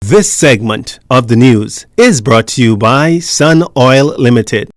This segment of the news is brought to you by Sun Oil Limited.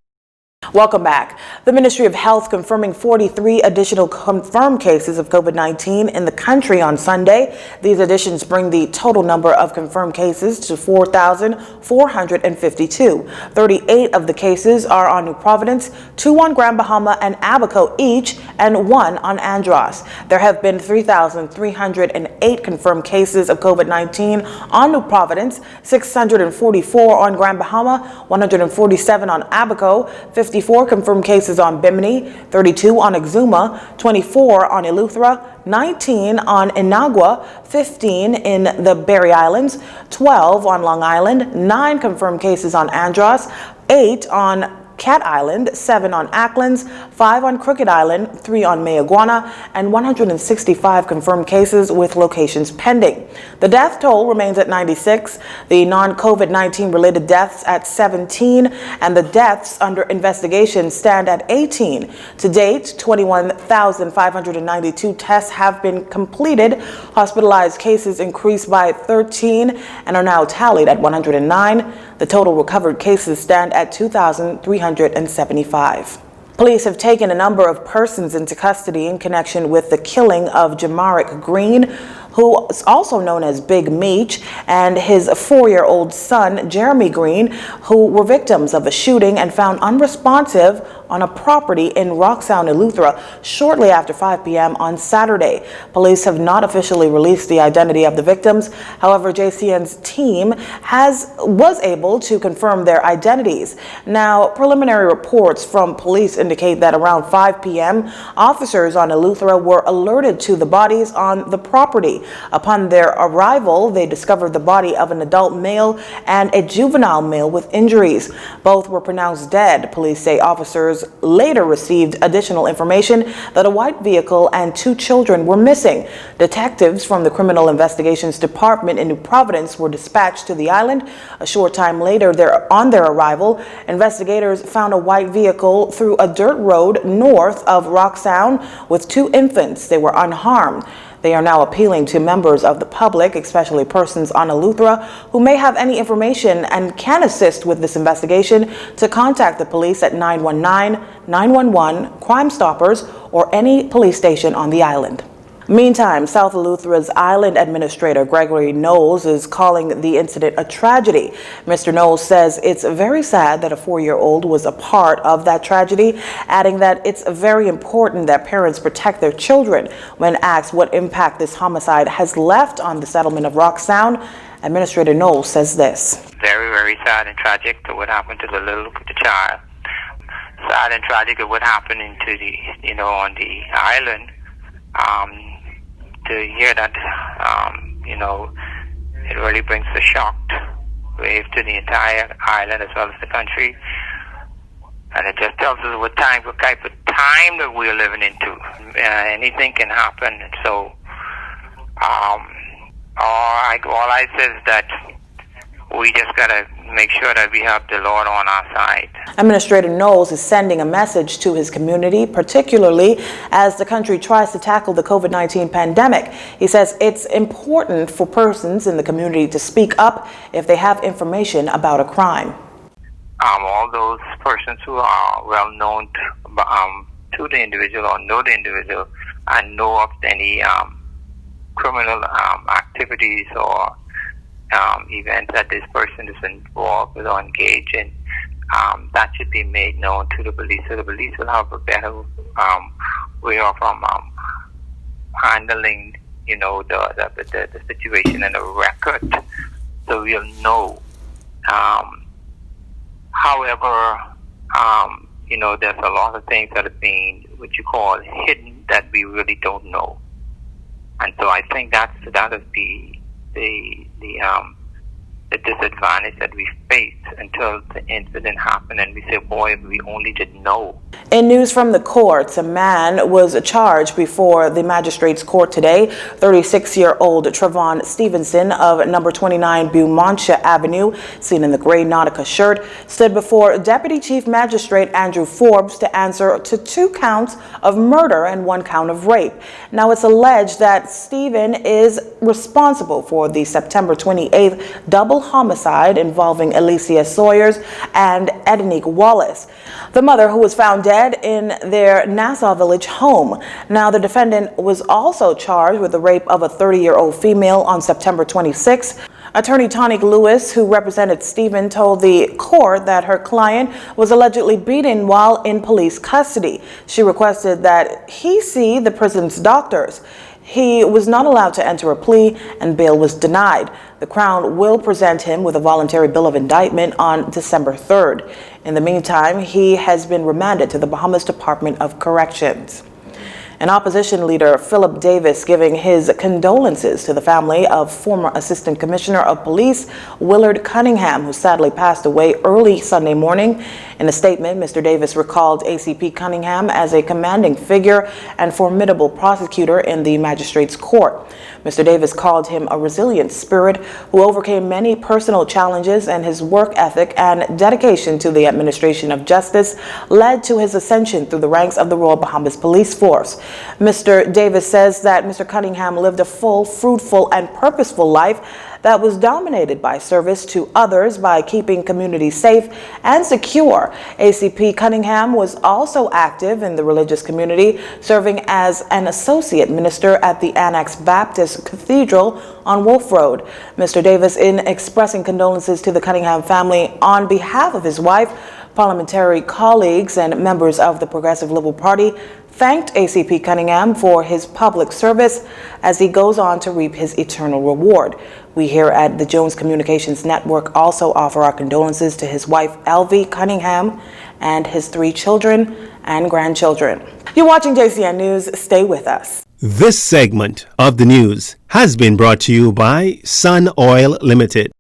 Welcome back. The Ministry of Health confirming 43 additional confirmed cases of COVID-19 in the country on Sunday. These additions bring the total number of confirmed cases to 4,452. 38 of the cases are on New Providence, 2 on Grand Bahama and Abaco each, and 1 on Andros. There have been 3,308 confirmed cases of COVID-19 on New Providence, 644 on Grand Bahama, 147 on Abaco, 54 confirmed cases on Bimini, 32 on Exuma, 24 on Eleuthera, 19 on Inagua, 15 in the Berry Islands, 12 on Long Island, 9 confirmed cases on Andros, 8 on Cat Island, 7 on Acklands, 5 on Crooked Island, 3 on Mayaguana, and 165 confirmed cases with locations pending. The death toll remains at 96, the non-COVID-19 related deaths at 17, and the deaths under investigation stand at 18. To date, 21,592 tests have been completed. Hospitalized cases increased by 13 and are now tallied at 109. The total recovered cases stand at 2,375. Police have taken a number of persons into custody in connection with the killing of Jamarick Green, who is also known as Big Meech, and his 4-year-old son, Jeremy Green, who were victims of a shooting and found unresponsive on a property in Rock Sound, Eleuthera, shortly after 5 p.m. on Saturday. Police have not officially released the identity of the victims. However, JCN's team was able to confirm their identities. Now, preliminary reports from police indicate that around 5 p.m., officers on Eleuthera were alerted to the bodies on the property. Upon their arrival, they discovered the body of an adult male and a juvenile male with injuries. Both were pronounced dead. Police say officers later received additional information that a white vehicle and 2 children were missing. Detectives from the Criminal Investigations Department in New Providence were dispatched to the island. A short time later, on their arrival, investigators found a white vehicle through a dirt road north of Rock Sound with 2 infants. They were unharmed. They are now appealing to members of the public, especially persons on Eleuthera, who may have any information and can assist with this investigation, to contact the police at 919-911, Crime Stoppers, or any police station on the island. Meantime, South Eleuthera's island administrator, Gregory Knowles, is calling the incident a tragedy. Mr. Knowles says it's very sad that a 4-year-old was a part of that tragedy, adding that it's very important that parents protect their children. When asked what impact this homicide has left on the settlement of Rock Sound, Administrator Knowles says this. Very, very sad and tragic to what happened to the child. Sad and tragic of what happened on the island. To hear that, it really brings a shocked wave to the entire island as well as the country. And it just tells us what type of time that we're living into. Anything can happen. So, all I say is that we just got to make sure that we have the Lord on our side. Administrator Knowles is sending a message to his community, particularly as the country tries to tackle the COVID-19 pandemic. He says it's important for persons in the community to speak up if they have information about a crime. All those persons who are well known to the individual or know the individual and know of any criminal activities or events that this person is involved with or engaged in, that should be made known to the police, so the police will have a better way of handling, the situation and the record, so we'll know. However, there's a lot of things that are being, what you call, hidden that we really don't know, and so I think that is the the disadvantage that we face until the incident happened, and we say, boy, if we only did know. In news from the courts, a man was charged before the magistrate's court today. 36-year-old Trevon Stevenson of number 29 Beaumontia Avenue, seen in the gray Nautica shirt, stood before Deputy Chief Magistrate Andrew Forbes to answer to 2 counts of murder and 1 count of rape. Now, it's alleged that Steven is responsible for the September 28th double homicide involving Alicia Sawyers and Edenique Wallace, the mother who was found dead in their Nassau Village home. Now, the defendant was also charged with the rape of a 30-year-old female on September 26th. Attorney Tonique Lewis, who represented Stephen, told the court that her client was allegedly beaten while in police custody. She requested that he see the prison's doctors. He was not allowed to enter a plea and bail was denied. The Crown will present him with a voluntary bill of indictment on December 3rd. In the meantime, he has been remanded to the Bahamas Department of Corrections. An opposition leader, Philip Davis, giving his condolences to the family of former Assistant Commissioner of Police Willard Cunningham, who sadly passed away early Sunday morning. In a statement, Mr. Davis recalled ACP Cunningham as a commanding figure and formidable prosecutor in the magistrate's court. Mr. Davis called him a resilient spirit who overcame many personal challenges, and his work ethic and dedication to the administration of justice led to his ascension through the ranks of the Royal Bahamas Police Force. Mr. Davis says that Mr. Cunningham lived a full, fruitful, and purposeful life that was dominated by service to others by keeping communities safe and secure. ACP Cunningham was also active in the religious community, serving as an associate minister at the Annex Baptist Cathedral on Wolf Road. Mr. Davis, in expressing condolences to the Cunningham family on behalf of his wife, parliamentary colleagues, and members of the Progressive Liberal Party, thanked ACP Cunningham for his public service as he goes on to reap his eternal reward. We here at the Jones Communications Network also offer our condolences to his wife, Elvie Cunningham, and his 3 children and grandchildren. You're watching JCN News. Stay with us. This segment of the news has been brought to you by Sun Oil Limited.